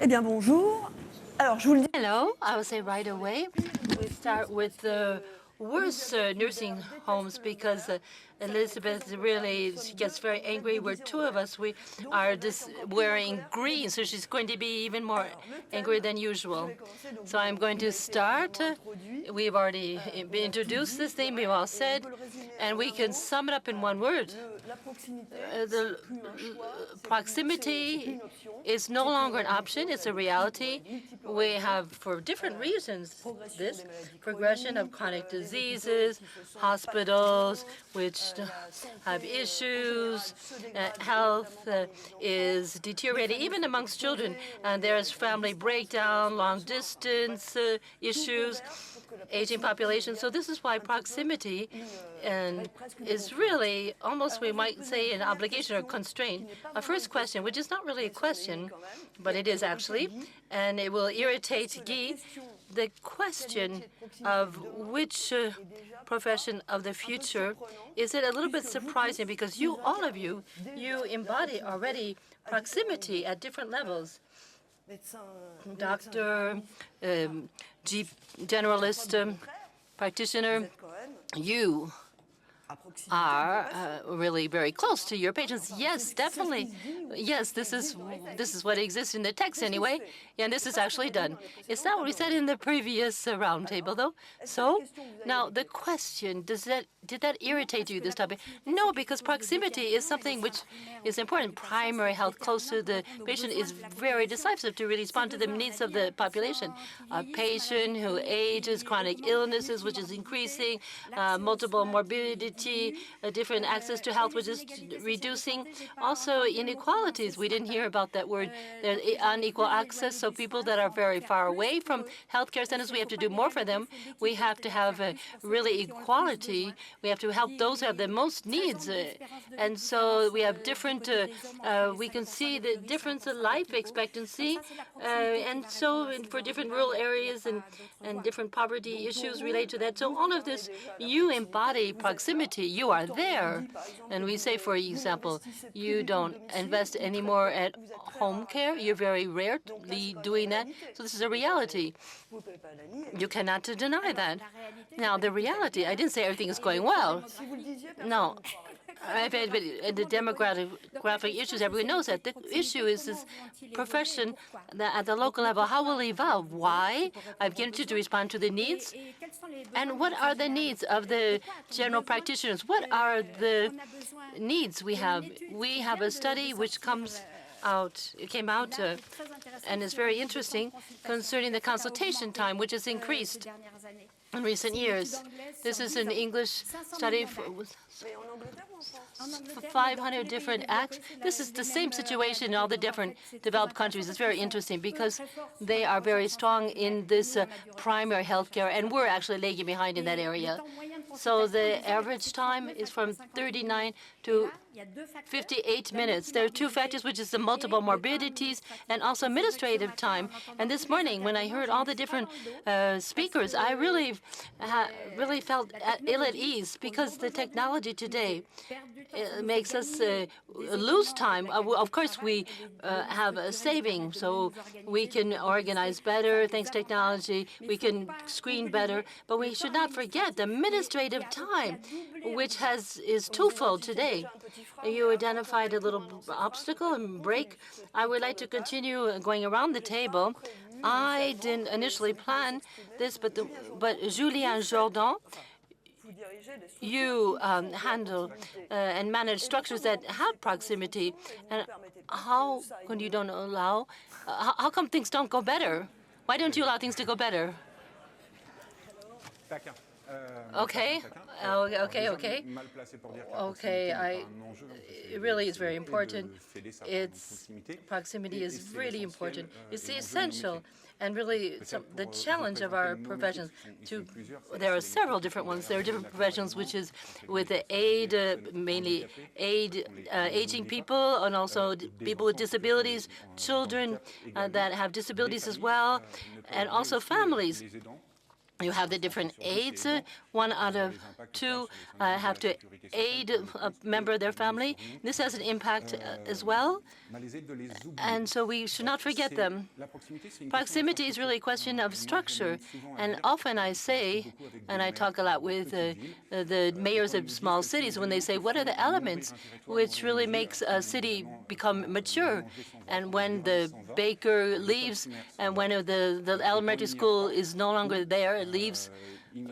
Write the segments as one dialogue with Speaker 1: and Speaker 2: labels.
Speaker 1: Eh bien, bonjour. Alors, je vous le dis.
Speaker 2: Hello, I will say right away. We start with the worst nursing homes because Elisabeth really, she gets very angry. We're two of us. We are just wearing green, so she's going to be even more angry than usual. So I'm going to start. We've already introduced this thing, we've all said, and we can sum it up in one word. The proximity is no longer an option, it's a reality. We have, for different reasons, this progression of chronic diseases, hospitals which have issues, health is deteriorating, even amongst children. And there's family breakdown, long distance issues, aging population. So this is why proximity is really almost, we might say, an obligation or constraint. A first question, which is not really a question, but it is actually, and it will irritate Guy, the question of which profession of the future. Is it a little bit surprising because you, all of you, you embody already proximity at different levels. Doctor, generalist, practitioner, you are really very close to your patients. Yes, definitely. Yes, this is what exists in the text anyway, and this is actually done. It's not what we said in the previous roundtable, though. So now the question: did that irritate you, this topic? No, because proximity is something which is important. Primary health close to the patient is very decisive to really respond to the needs of the population. A patient who ages, chronic illnesses, which is increasing, multiple morbidity, different access to health, which is reducing. Also, inequalities. We didn't hear about that word. There's unequal access, so people that are very far away from healthcare centers, we have to do more for them. We have to have really equality. We have to help those who have the most needs. And so we have different, we can see the difference in life expectancy. And so for different rural areas and different poverty issues related to that. So all of this, you embody proximity. You are there. And we say, for example, you don't invest anymore at home care. You're very rarely doing that. So this is a reality. You cannot deny that. Now, the reality, I didn't say everything is going well. No. The demographic issues, everyone knows that. The issue is this profession that at the local level, how will it evolve? Why? I've begun to respond to the needs. And what are the needs of the general practitioners? What are the needs we have? We have a study which came out, and is very interesting concerning the consultation time, which has increased in recent years. This is an English study for 500 different acts. This is the same situation in all the different developed countries. It's very interesting because they are very strong in this primary health care, and we're actually lagging behind in that area. So the average time is from 39 to 58 minutes. There are two factors, which is the multiple morbidities and also administrative time. And this morning, when I heard all the different speakers, I really felt ill at ease because the technology today makes us lose time. Of course, we have a saving, so we can organize better thanks to technology. We can screen better, but we should not forget the administrative time, which is twofold today. You identified a little obstacle and break. I would like to continue going around the table. I didn't initially plan this, but Julien JOURDAN, you handle and manage structures that have proximity. And how come you don't allow? How come things don't go better? Why don't you allow things to go better? Okay. It really is very important. Proximity is really important. It's essential, and really the challenge of our professions. There are several different ones. There are different professions, which is with the aid, mainly aging people, and also people with disabilities, children that have disabilities as well, and also families. You have the different aids. 1 out of 2 have to aid a member of their family. This has an impact as well. And so we should not forget them. Proximity is really a question of structure. And often I say, and I talk a lot with the mayors of small cities, when they say, what are the elements which really makes a city become mature? And when the baker leaves and when the elementary school is no longer there, it leaves,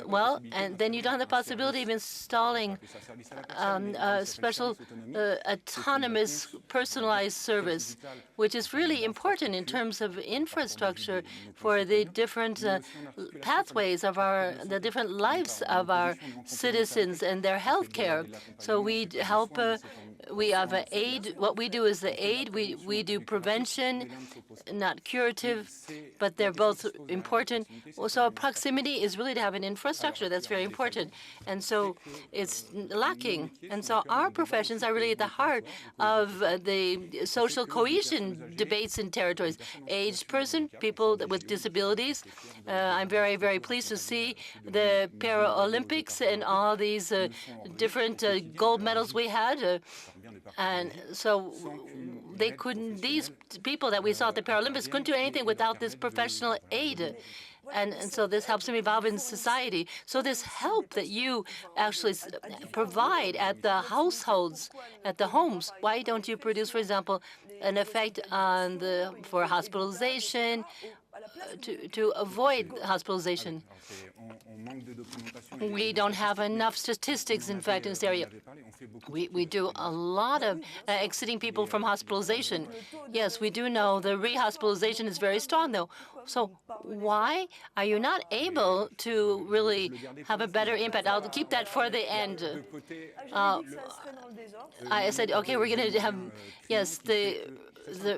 Speaker 2: well, and then you don't have the possibility of installing a special autonomous personalized service, which is really important in terms of infrastructure for the different pathways of the different lives of our citizens and their health care. So we help. We have an aid. What we do is the aid. We do prevention, not curative, but they're both important. So proximity is really to have an infrastructure that's very important, and so it's lacking. And so our professions are really at the heart of the social cohesion debates in territories. Aged person, people with disabilities. I'm very, very pleased to see the Paralympics and all these different gold medals we had. And so they couldn't, these people that we saw at the Paralympics couldn't do anything without this professional aid. And so this helps them evolve in society. So this help that you actually provide at the households, at the homes, why don't you produce, for example, an effect on for hospitalization, to avoid hospitalization? We don't have enough statistics, in fact, in this area. We do a lot of exiting people from hospitalization. Yes, we do know the rehospitalization is very strong, though. So why are you not able to really have a better impact? I'll keep that for the end. I said, okay, we're going to have, yes, the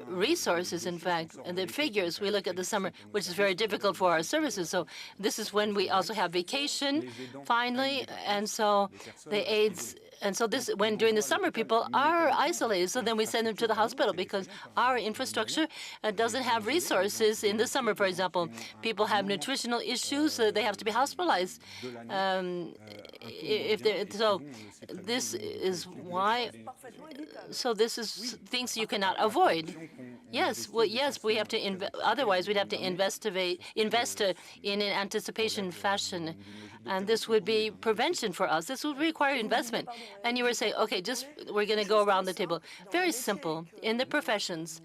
Speaker 2: resources, in fact, and the figures. We look at the summer, which is very difficult for our services. So this is when we also have vacation, finally, and so the aides. And so this, when during the summer, people are isolated. So then we send them to the hospital because our infrastructure doesn't have resources in the summer. For example, people have nutritional issues; they have to be hospitalized. So this is why. So this is things you cannot avoid. Yes, well, yes, we have to. Otherwise, we'd have to invest in an anticipation fashion. And this would be prevention for us. This would require investment. And you were saying, okay, we're going to go around the table. Very simple. In the professions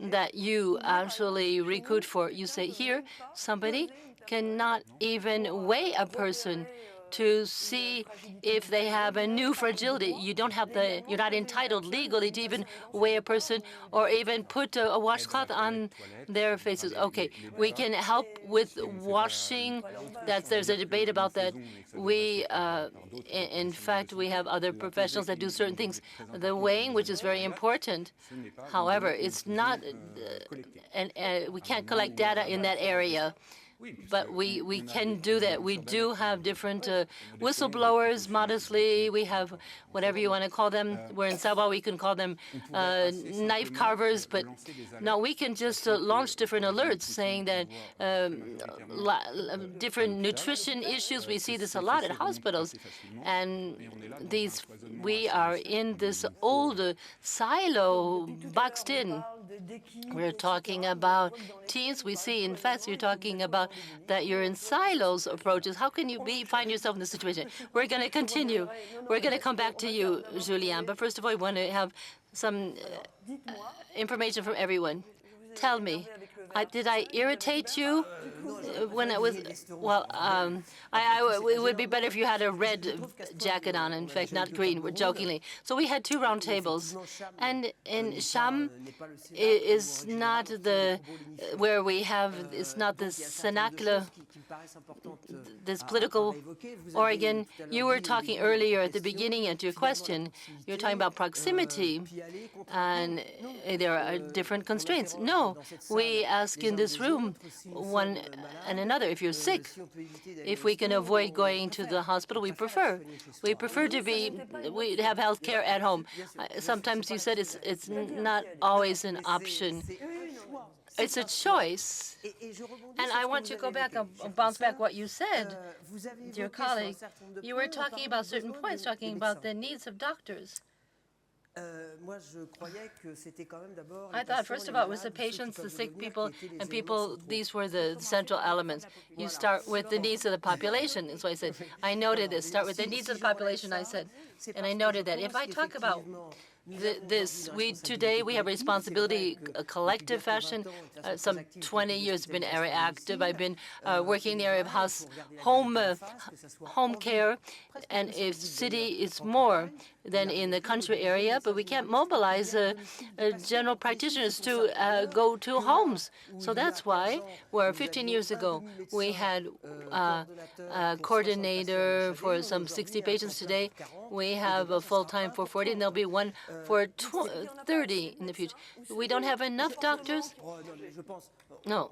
Speaker 2: that you actually recruit for, you say, here, somebody cannot even weigh a person to see if they have a new fragility. You don't have you're not entitled legally to even weigh a person or even put a washcloth on their faces. Okay, we can help with washing. There's a debate about that. In fact, we have other professionals that do certain things. The weighing, which is very important. However, it's not, we can't collect data in that area. But we can do that. We do have different whistleblowers, modestly. We have whatever you want to call them. We're in Savoie, we can call them knife carvers. But no, we can just launch different alerts saying that different nutrition issues, we see this a lot at hospitals. And we are in this old silo boxed in. We're talking about teams. We see, in fact, you're talking about that you're in silos approaches. How can you find yourself in this situation? We're going to continue. We're going to come back to you, Julien. But first of all, I want to have some information from everyone. Tell me, did I irritate you when I was? Well, it would be better if you had a red jacket on. In fact, not green. We're jokingly. So we had 2 round tables, and in CHAM is not where we have. It's not the cenacle. This political organ. You were talking earlier at the beginning at your question. You were talking about proximity, and there are different constraints. No, we ask in this room one and another. If you're sick, if we can avoid going to the hospital, we prefer. We prefer we have health care at home. Sometimes you said it's not always an option. It's a choice. And I want to go back and bounce back what you said, dear colleague. You were talking about certain points, talking about the needs of doctors. I thought, first of all, it was the patients, the sick people, and people, these were the central elements. You start with the needs of the population, is what I said. I noted this, start with the needs of the population, I said. And I noted that if I talk about today we have a responsibility, a collective fashion. Some 20 years have been very active. I've been working in the area of home care, and if city is more than in the country area, but we can't mobilize general practitioners to go to homes. So that's why, where 15 years ago we had a coordinator for some 60 patients, today we have a full-time for 40, and there'll be one for 30 in the future. We don't have enough doctors? No,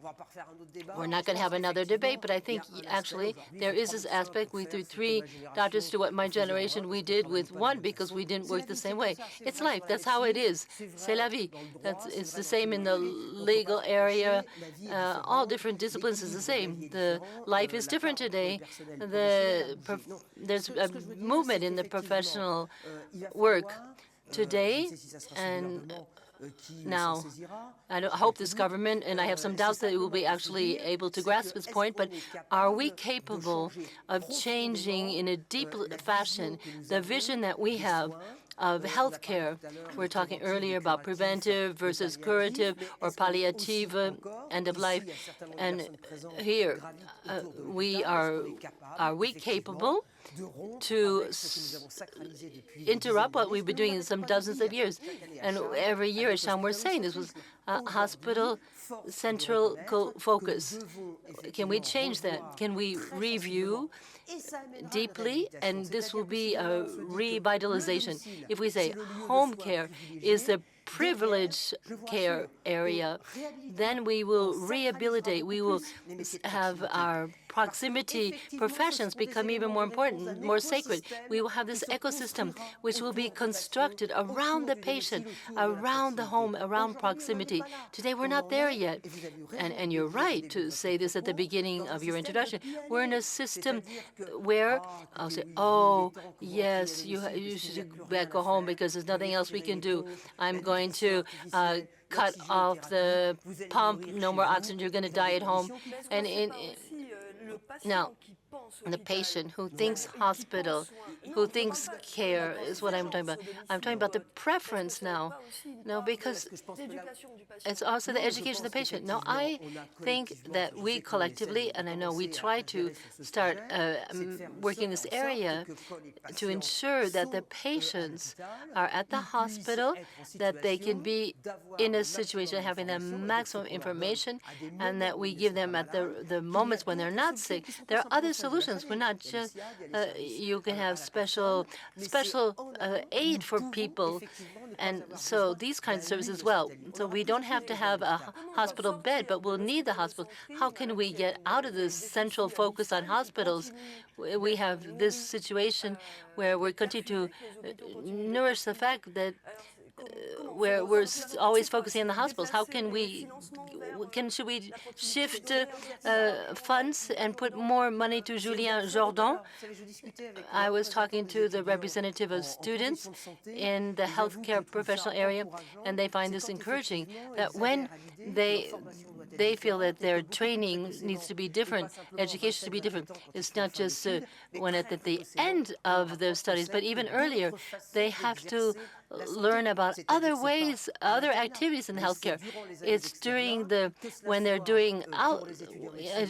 Speaker 2: we're not going to have another debate, but I think actually there is this aspect. We threw 3 doctors to what my generation we did with 1 because we didn't work the same way. It's life. That's how it is. C'est la vie. It's the same in the legal area. All different disciplines is the same. The life is different today. There's a movement in the professional work today, and now, I hope this government, and I have some doubts that it will be actually able to grasp this point, but are we capable of changing in a deep fashion the vision that we have of healthcare? We're talking earlier about preventive versus curative or palliative end of life. And here, are we capable to interrupt what we've been doing in some dozens of years? And every year, as CHAM was saying, this was hospital central focus. Can we change that? Can we review deeply? And this will be a revitalization. If we say home care is the privileged care area, then we will rehabilitate. We will have our proximity professions become even more important, more sacred. We will have this ecosystem which will be constructed around the patient, around the home, around proximity. Today, we're not there yet. And you're right to say this at the beginning of your introduction. We're in a system where I'll say, oh, yes, you should go home because there's nothing else we can do. I'm going to cut off the pump, no more oxygen, you're going to die at home. And now, the patient who thinks hospital, who thinks care is what I'm talking about. I'm talking about the preference now. No, because it's also the education of the patient. No, I think that we collectively, and I know we try to start working in this area to ensure that the patients are at the hospital, that they can be in a situation having the maximum information, and that we give them at the moments when they're not sick. There are other solutions. We're not just you can have special aid for people, and so these kinds of services as well. So we don't have to have a hospital bed, but we'll need the hospital. How can we get out of this central focus on hospitals? We have this situation where we continue to nourish the fact that where we're always focusing on the hospitals. How can should we shift funds and put more money to Julien JOURDAN? I was talking to the representative of students in the healthcare professional area, and they find this encouraging, that when they feel that their training needs to be different, education should be different. It's not just when at the end of their studies, but even earlier, they have to learn about other ways, other activities in healthcare. It's when they're doing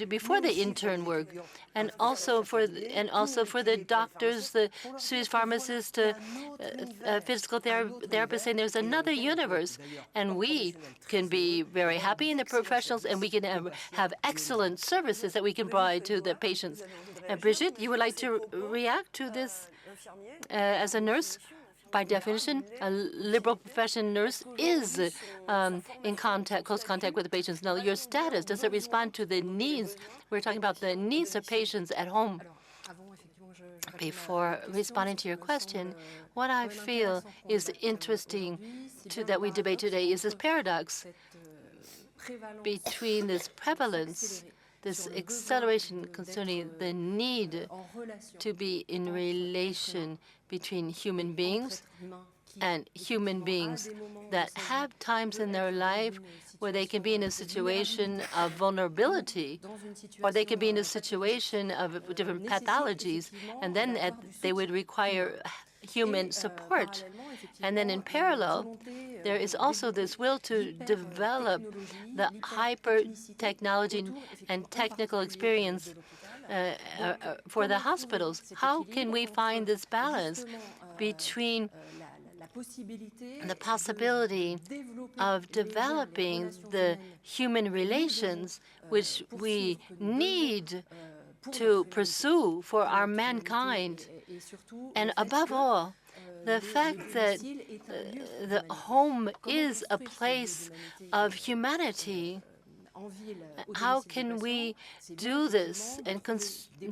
Speaker 2: before the intern work, and also for the doctors, the students, pharmacists, physical therapists, saying there's another universe, and we can be very happy in the professionals, and we can have excellent services that we can provide to the patients. Brigitte, you would like to react to this as a nurse? By definition, a liberal profession nurse is in close contact with the patients. Now, your status, does it respond to the needs? We're talking about the needs of patients at home. Before responding to your question, what I feel is interesting that we debate today is this paradox between this prevalence, this acceleration concerning the need to be in relation between human beings and human beings that have times in their life where they can be in a situation of vulnerability, or they can be in a situation of different pathologies, and then they would require human support. And then in parallel, there is also this will to develop the hyper-technology and technical experience for the hospitals. How can we find this balance between the possibility of developing the human relations which we need to pursue for our mankind, and above all, the fact that the home is a place of humanity? How can we do this and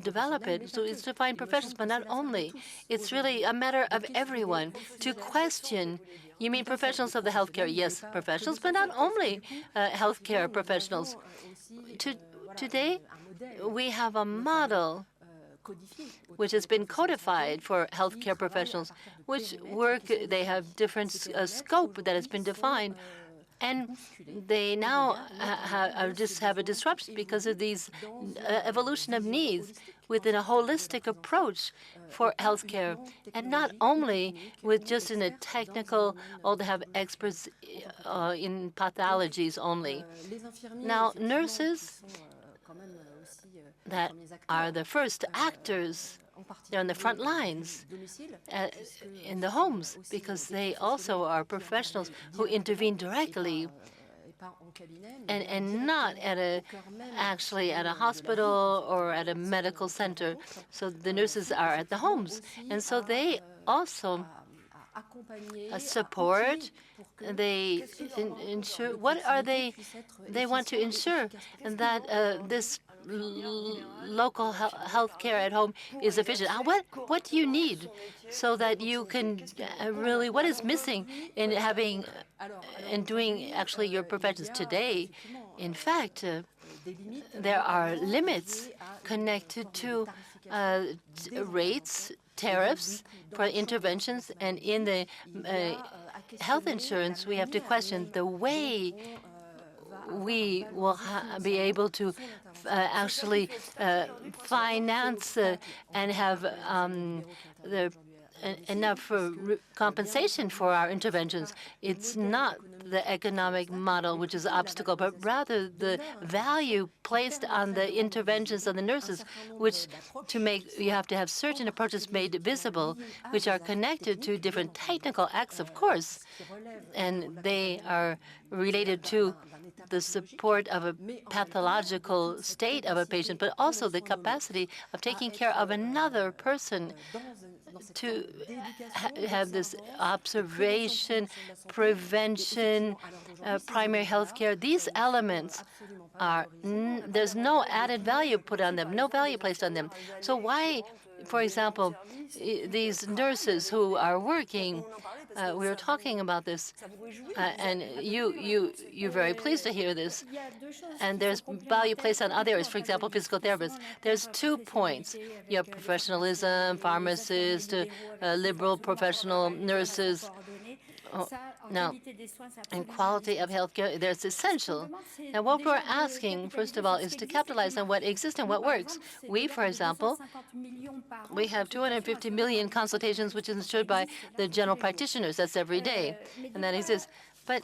Speaker 2: develop it? So it's to find professionals, but not only. It's really a matter of everyone to question. You mean professionals of the healthcare? Yes, professionals, but not only healthcare professionals. Today, we have a model which has been codified for healthcare professionals, which work, they have different scope that has been defined. And they now just have a disruption because of these evolution of needs within a holistic approach for healthcare, and not only with just in a technical, or they have experts in pathologies only. Now, nurses that are the first actors, they're on the front lines in the homes, because they also are professionals who intervene directly and not actually at a hospital or at a medical center. So the nurses are at the homes, and so they also support. They ensure, what are they want to ensure, and that this local health care at home is efficient. What do you need so that you can really, what is missing in having and doing actually your professions today? In fact, there are limits connected to rates, tariffs for interventions, and in the health insurance, we have to question the way we will be able to actually finance and have enough compensation for our interventions. It's not the economic model which is the obstacle, but rather the value placed on the interventions of the nurses, which to make, you have to have certain approaches made visible, which are connected to different technical acts, of course, and they are related to the support of a pathological state of a patient, but also the capacity of taking care of another person, to have this observation, prevention, primary health care. These elements are, there's no added value put on them, no value placed on them. So why, for example, these nurses who are working, we were talking about this, and you're very pleased to hear this. And there's value placed on other areas, for example, physical therapists. There's 2 points. You have professionalism, pharmacists, liberal professional nurses. Now, and quality of healthcare, that's essential. Now, what we're asking, first of all, is to capitalize on what exists and what works. We, for example, we have 250 million consultations, which is insured by the general practitioners. That's every day, and that exists. But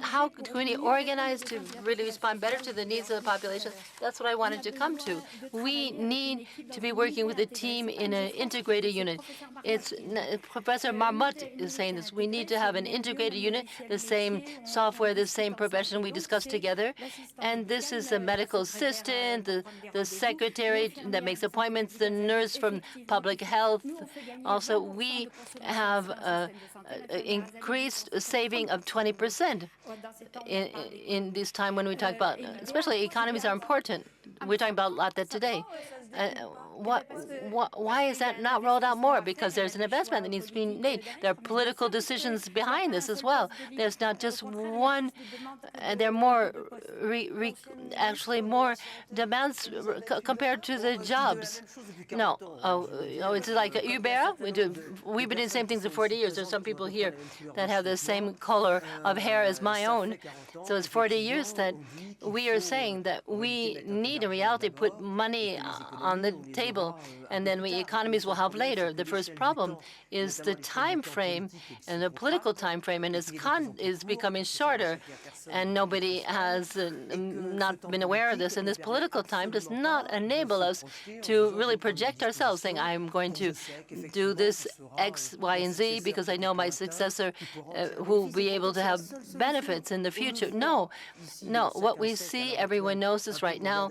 Speaker 2: how can we organize to really respond better to the needs of the population? That's what I wanted to come to. We need to be working with a team in an integrated unit. It's Professor Marmotte is saying this. We need to have an integrated unit, the same software, the same profession we discussed together. And this is the medical assistant, the secretary that makes appointments, the nurse from public health. Also, we have increased saving of 20% in this time when we talk about, especially economies are important. We're talking about a lot that today. why is that not rolled out more? Because there's an investment that needs to be made. There are political decisions behind this as well. There's not just one. There are more, actually more demands compared to the jobs. No, it's like HUBERT. We've been doing the same things for 40 years. There's some people here that have the same color of hair as my own. So it's 40 years that we are saying that we need in reality put money on the table, and then economies will help later. The first problem is the time frame and the political time frame, and is becoming shorter, and nobody has not been aware of this. And this political time does not enable us to really project ourselves, saying, I'm going to do this X, Y, and Z because I know my successor who will be able to have benefits in the future. No. What we see, everyone knows this right now.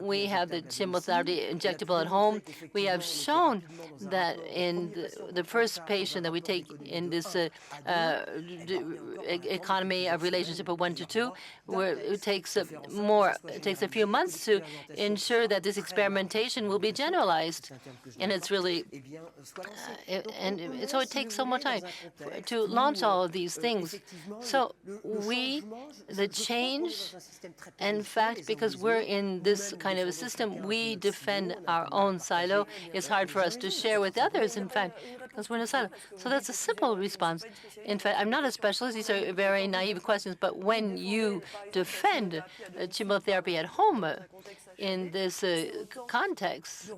Speaker 2: We have the chemotherapy injectable at home. We have shown that in the first patient that we take in this economy of relationship of 1 to 2, where it takes a few months to ensure that this experimentation will be generalized, and it's really so it takes so much time to launch all of these things. So the change, in fact, because we're in this kind of a system, we defend our own silo. It's hard for us to share with others, in fact, because we're in a silo. So that's a simple response. In fact, I'm not a specialist. These are very naive questions. But when you defend chemotherapy at home in this context,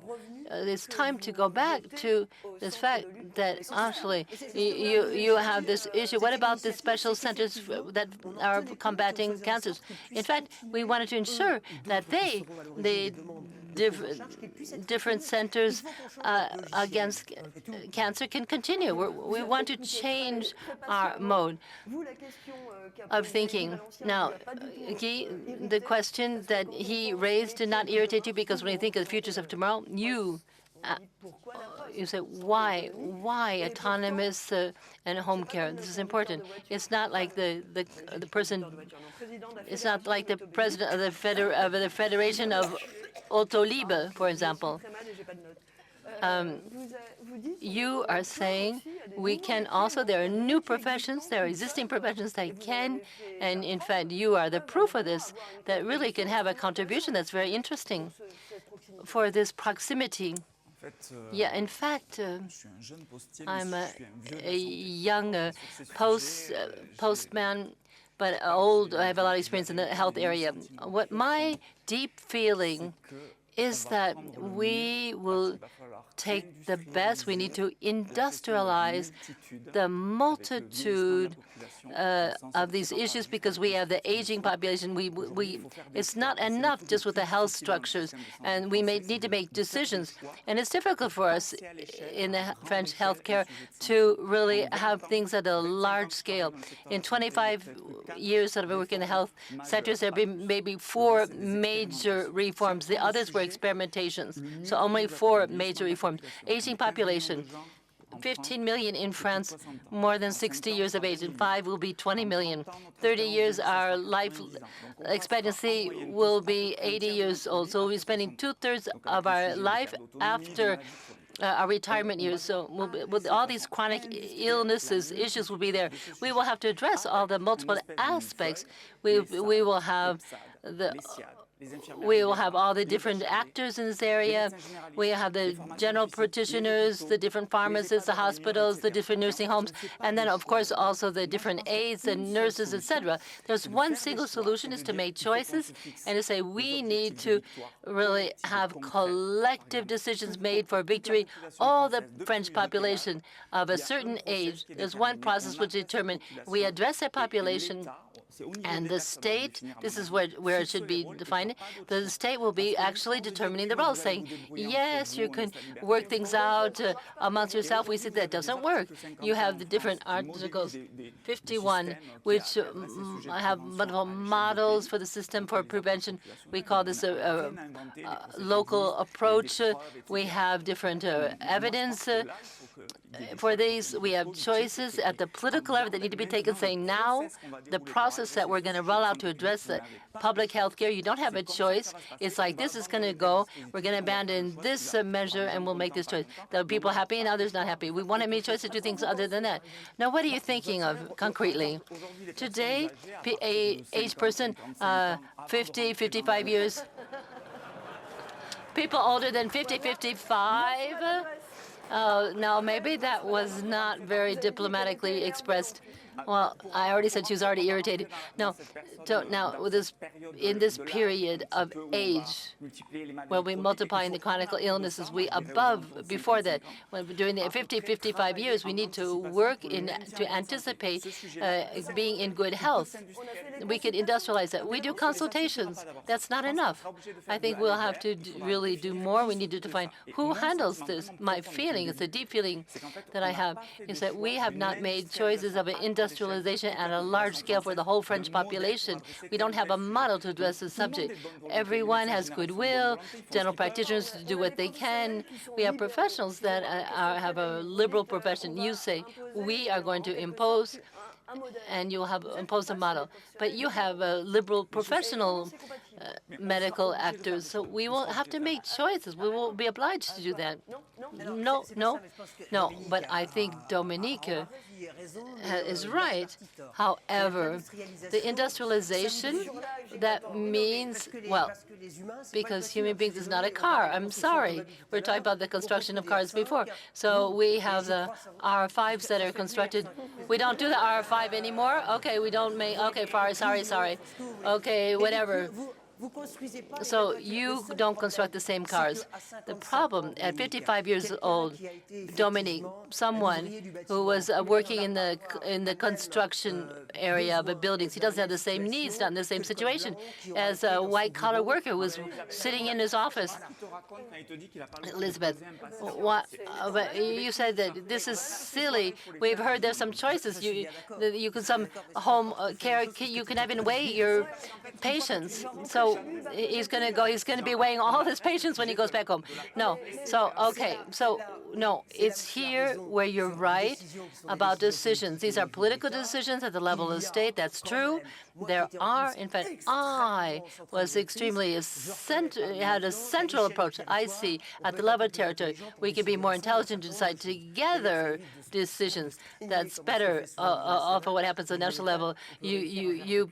Speaker 2: it's time to go back to this fact that actually you have this issue. What about the special centers that are combating cancers? In fact, we wanted to ensure that the different centers against cancer can continue. We want to change our mode of thinking. Now, Guy, the question that he raised did not irritate you because when you think of the futures of tomorrow, you say, why autonomous and home care? This is important. It's not like the person. It's not like the president of the Federation of Autonomie, for example. You are saying we can also, there are new professions, there are existing professions that can, and in fact, you are the proof of this, that really can have a contribution that's very interesting for this proximity. Yeah, in fact, I'm a young postman, but old. I have a lot of experience in the health area. What my deep feeling is that we will take the best. We need to industrialize the multitude of these issues because we have the aging population. It's not enough just with the health structures, and we need to make decisions. And it's difficult for us in the French healthcare to really have things at a large scale. In 25 years that I've been working in the health sectors, there have been maybe 4 major reforms. The others were experimentations. So only 4 major reforms. Aging population, 15 million in France, more than 60 years of age, and 5 will be 20 million. 30 years, our life expectancy will be 80 years old. So we'll be spending 2/3 of our life after our retirement years. So with all these chronic illnesses, issues will be there. We will have to address all the multiple aspects. We will have all the different actors in this area. We have the general practitioners, the different pharmacists, the hospitals, the different nursing homes, and then, of course, also the different aides and nurses, etc. There's one single solution, is to make choices and to say we need to really have collective decisions made for victory. All the French population of a certain age, there's one process which determines we address that population. And the state, this is where it should be defined, the state will be actually determining the role, saying, yes, you can work things out amongst yourself. We said that doesn't work. You have the different articles, 51, which have multiple models for the system for prevention. We call this a local approach. We have different evidence. for these, we have choices at the political level that need to be taken, saying now the process that we're going to roll out to address the public health care, you don't have a choice. It's like this is going to go. We're going to abandon this measure, and we'll make this choice. There are people happy and others not happy. We want to make choices to do things other than that. Now, what are you thinking of concretely? Today, a age person, 50, 55 years, people older than 50, 55, no, maybe that was not very diplomatically expressed. Well, I already said she was already irritated. No, now with this, in this period of age, where we multiplying the chronic illnesses, we before that, when during the 50, 55 years, we need to work to anticipate being in good health. We could industrialize that. We do consultations. That's not enough. I think we'll have to really do more. We need to define who handles this. My feeling, it's a deep feeling that I have, is that we have not made choices of an industrialization at a large scale for the whole French population. We don't have a model to address the subject. Everyone has goodwill, general practitioners to do what they can. We have professionals that have a liberal profession. You say, we are going to impose, and you'll have impose a model. But you have liberal professional medical actors, so we will have to make choices. We will be obliged to do that. No. But I think Dominique is right. However, the industrialization, that means, well, because human beings is not a car. I'm sorry. We're talking about the construction of cars before. So we have the R5s that are constructed. We don't do the R5 anymore? Okay, we don't make, okay, sorry. Okay, whatever. So you don't construct the same cars. The problem, at 55 years old, Dominique, someone who was working in the construction area of the buildings, he doesn't have the same needs, not in the same situation as a white-collar worker who was sitting in his office. Elisabeth, but you said that this is silly. We've heard there's some choices. You can some home care. You can even weigh your patients. So he's going to be weighing all his patients when he goes back home. No. So, okay. So, no, it's here where you're right about decisions. These are political decisions at the level of the state. That's true. There are, in fact, I was extremely had a central approach. I see at the level of territory, we can be more intelligent to decide together decisions. That's better for what happens at the national level. You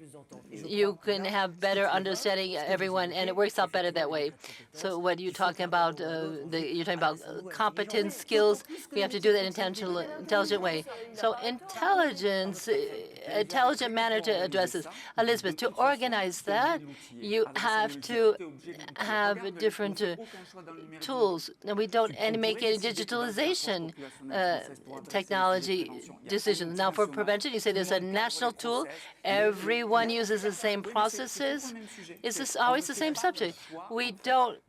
Speaker 2: can have better understanding everyone, and it works out better that way. So what you're talking about, you're talking about competence, skills. We have to do that in an intelligent way. So intelligent manner to address this. Elisabeth, to organize that, you have to have different tools. And we don't make any digitalization technology decisions. Now, for prevention, you say there's a national tool. Everyone uses the same processes. Is this always the same subject? We don't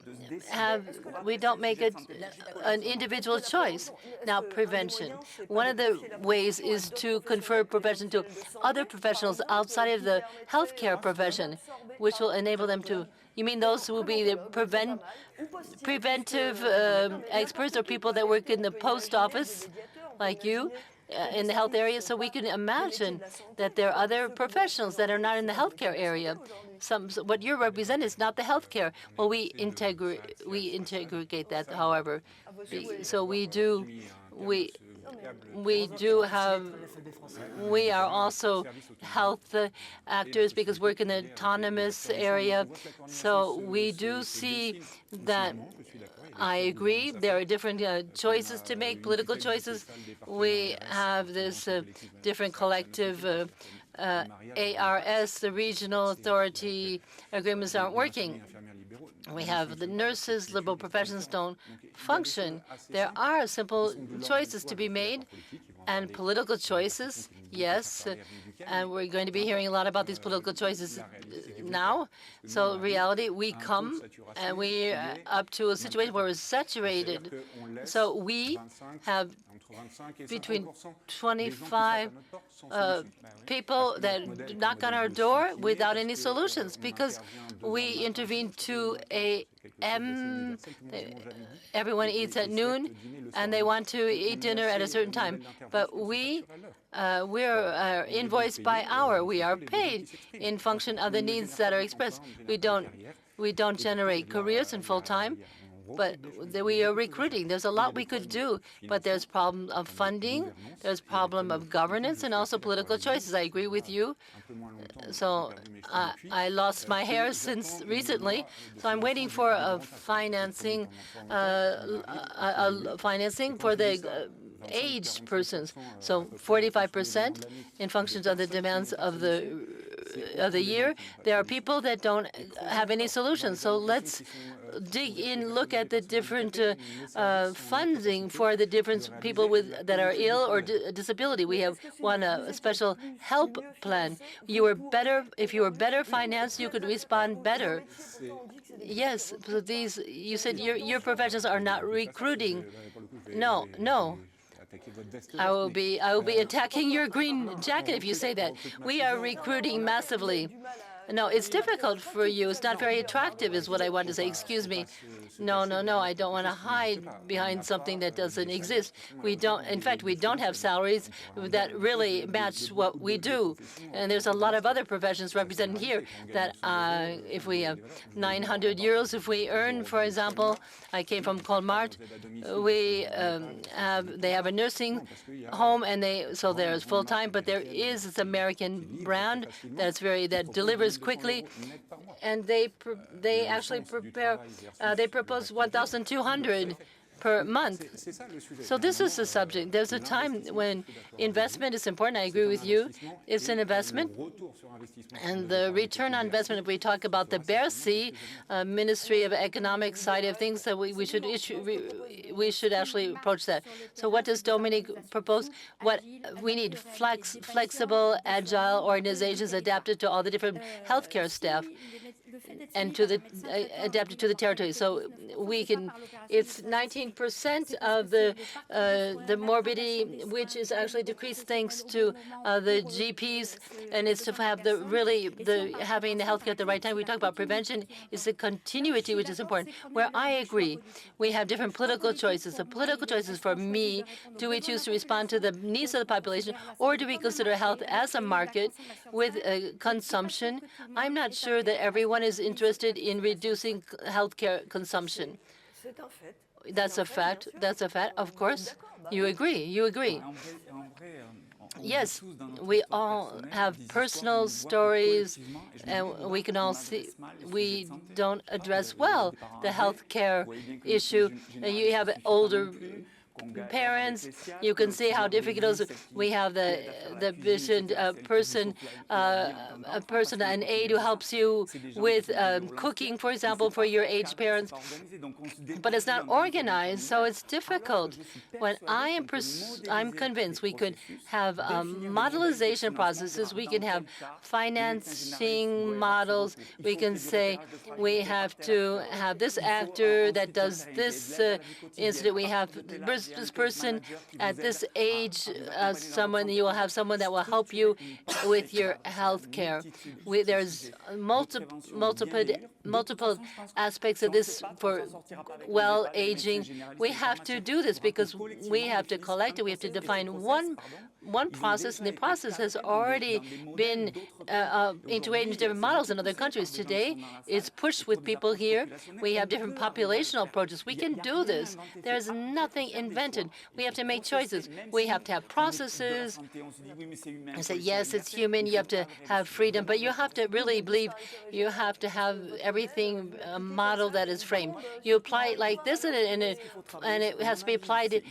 Speaker 2: make an individual choice. Now, prevention. One of the ways is to confer prevention to other professionals outside of the healthcare profession, which will enable them to. You mean those who will be the preventive experts or people that work in the post office, like you, in the health area? So we can imagine that there are other professionals that are not in the healthcare area. What you represent is not the healthcare. Well, we integrate that, however. So we are also health actors because we're in the autonomous area. So we do see that. I agree. There are different choices to make, political choices. We have this different collective ARS, the regional authority agreements aren't working. We have the nurses, liberal professions don't function. There are simple choices to be made, and political choices, yes, and we're going to be hearing a lot about these political choices now. So reality, we come and we're up to a situation where we're saturated. So we have between 25 people that knock on our door without any solutions because we intervene to a p.m. Everyone eats at noon, and they want to eat dinner at a certain time. But we're invoiced by hour. We are paid in function of the needs that are expressed. We don't generate careers in full time, but we are recruiting. There's a lot we could do, but there's problem of funding, there's problem of governance, and also political choices. I agree with you. So I lost my hair since recently, so I'm waiting for a financing for the aged persons. So 45% in functions of the demands of the year. There are people that don't have any solutions. So let's dig in, look at the different funding for the different people that are ill or disability. We have a special help plan. If you were better financed, you could respond better. Yes, so you said your professions are not recruiting. No. I will be attacking your green jacket if you say that. We are recruiting massively. No, it's difficult for you. It's not very attractive, is what I want to say. Excuse me. No. I don't want to hide behind something that doesn't exist. In fact, we don't have salaries that really match what we do. And there's a lot of other professions represented here that if we have 900 euros, if we earn, for example, I came from Colmar, they have a nursing home, and so there's full time, but there is this American brand that delivers quickly, and they actually propose 1,200 per month. So this is the subject. There's a time when investment is important. I agree with you. It's an investment. And the return on investment, if we talk about the Bercy Ministry of Economic side of things, that we should actually approach that. So what does Dominique propose? What we need flexible, agile organizations adapted to all the different healthcare staff and adapted to the territory. So it's 19% of the morbidity, which is actually decreased thanks to the GPs, and it's to have having the healthcare at the right time. We talk about prevention. It's the continuity which is important. Where I agree, we have different political choices. The political choices for me: do we choose to respond to the needs of the population, or do we consider health as a market with consumption? I'm not sure that everyone is interested in reducing healthcare consumption. That's a fact. Of course, you agree. Yes, we all have personal stories, and we can all see we don't address well the healthcare issue. You have older parents, you can see how difficult it is. We have the vision person, an aide who helps you with cooking, for example, for your aged parents. But it's not organized, so it's difficult. When I'm convinced we could have modelization processes, we can have financing models. We can say we have to have this actor that does this incident. We have this person at this age, you will have someone that will help you with your health care. There's multiple aspects of this for aging. We have to do this because we have to collect it. We have to define one process, and the process has already been integrated into different models in other countries. Today, it's pushed with people here. We have different populational approaches. We can do this. There's nothing invented. We have to make choices. We have to have processes. I say, yes, it's human. You have to have freedom, but you have to really believe you have to have everything a model that is framed. You apply it like this, and it has to be applied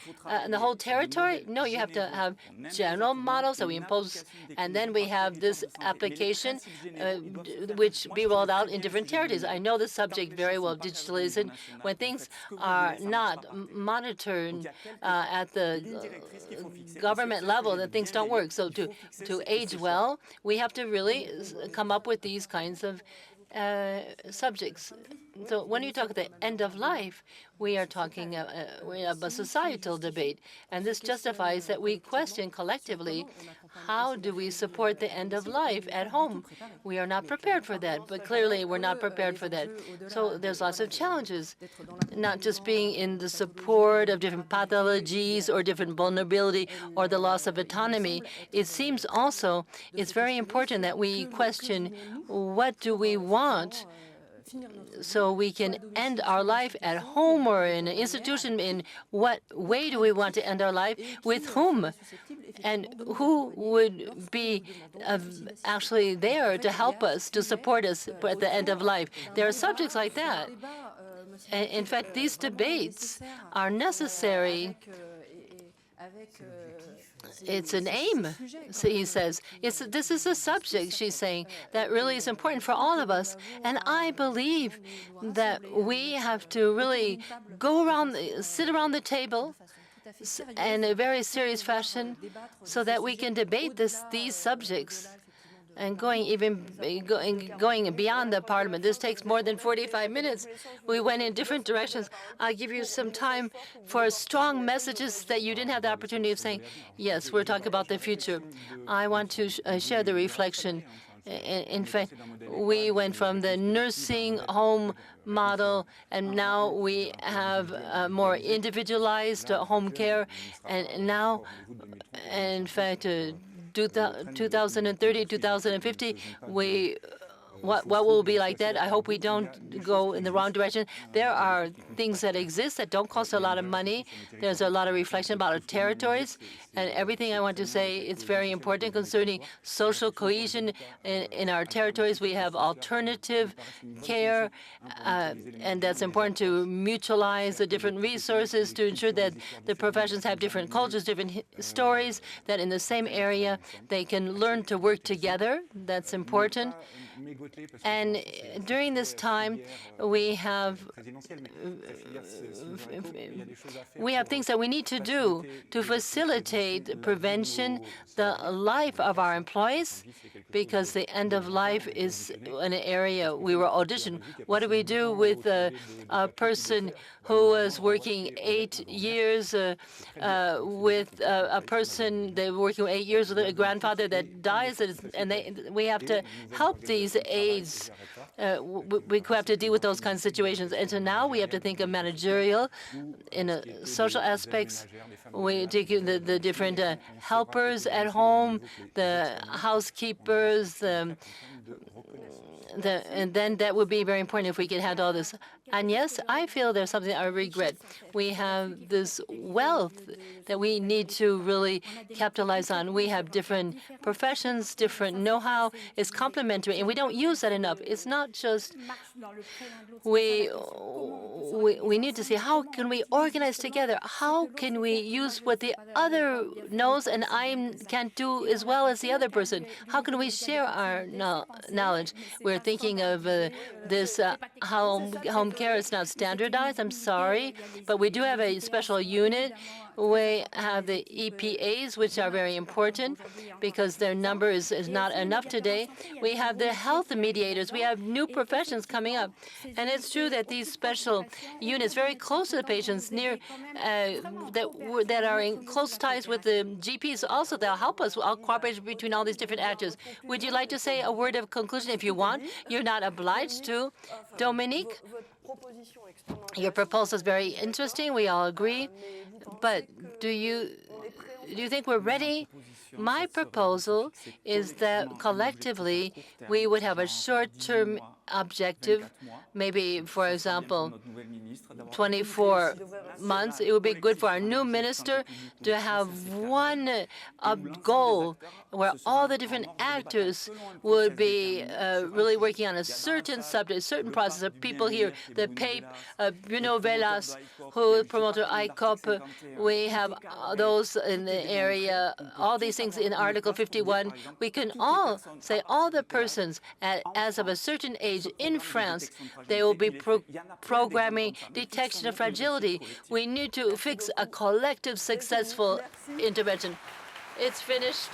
Speaker 2: in the whole territory. No, you have to have general models that we impose, and then we have this application which be rolled out in different territories. I know the subject very well, digitalization. When things are not monitored at the government level, then things don't work. So to age well, we have to really come up with these kinds of subjects. So when you talk at the end of life, we are talking we have a societal debate, and this justifies that we question collectively, how do we support the end of life at home? We are not prepared for that, but clearly we're not prepared for that. So there's lots of challenges, not just being in the support of different pathologies or different vulnerability or the loss of autonomy. It seems also it's very important that we question, what do we want so we can end our life at home or in an institution? In what way do we want to end our life? With whom? And who would be actually there to help us, to support us at the end of life? There are subjects like that. In fact, these debates are necessary. It's an aim, so he says. This is a subject, she's saying, that really is important for all of us. And I believe that we have to really go around, sit around the table in a very serious fashion so that we can debate these subjects. And going beyond the Parliament. This takes more than 45 minutes. We went in different directions. I'll give you some time for strong messages that you didn't have the opportunity of saying. Yes, we're talking about the future. I want to share the reflection. In fact, we went from the nursing home model, and now we have more individualized home care. And now, in fact, 2030, 2050, what will be like that? I hope we don't go in the wrong direction. There are things that exist that don't cost a lot of money. There's a lot of reflection about our territories, and everything I want to say is very important concerning social cohesion in our territories. We have alternative care, and that's important to mutualize the different resources to ensure that the professions have different cultures, different stories, that in the same area they can learn to work together. That's important. And during this time, we have things that we need to do to facilitate prevention, the life of our employees, because the end of life is an area we were auditioned. What do we do with a person who was working 8 years with a person they were working 8 years with a grandfather that dies, and we have to help these aides. We have to deal with those kinds of situations. And so now we have to think of managerial in social aspects. We take the different helpers at home, the housekeepers, and then that would be very important if we could handle all this. Agnès, I feel there's something I regret. We have this wealth that we need to really capitalize on. We have different professions, different know-how. It's complementary, and we don't use that enough. It's not just we need to see how can we organize together. How can we use what the other knows and I can't do as well as the other person? How can we share our knowledge? We're thinking of this home care. It's not standardized, I'm sorry, but we do have a special unit. We have the EPAs, which are very important because their number is not enough today. We have the health mediators. We have new professions coming up. And it's true that these special units, very close to the patients, near that are in close ties with the GPs, also they'll help us. I'll cooperate between all these different actors. Would you like to say a word of conclusion if you want? You're not obliged to. Dominique? Your proposal is very interesting. We all agree. But do you think we're ready? My proposal is that collectively we would have a short-term objective, maybe, for example, 24 months. It would be good for our new minister to have one goal where all the different actors would be really working on a certain subject, a certain process. Of people here, the PAPE, Bruno Velas, who promoter ICOP. We have those in the area, all these things in Article 51. We can all say all the persons as of a certain age in France, they will be programming detection of fragility. We need to fix a collective successful intervention. It's finished.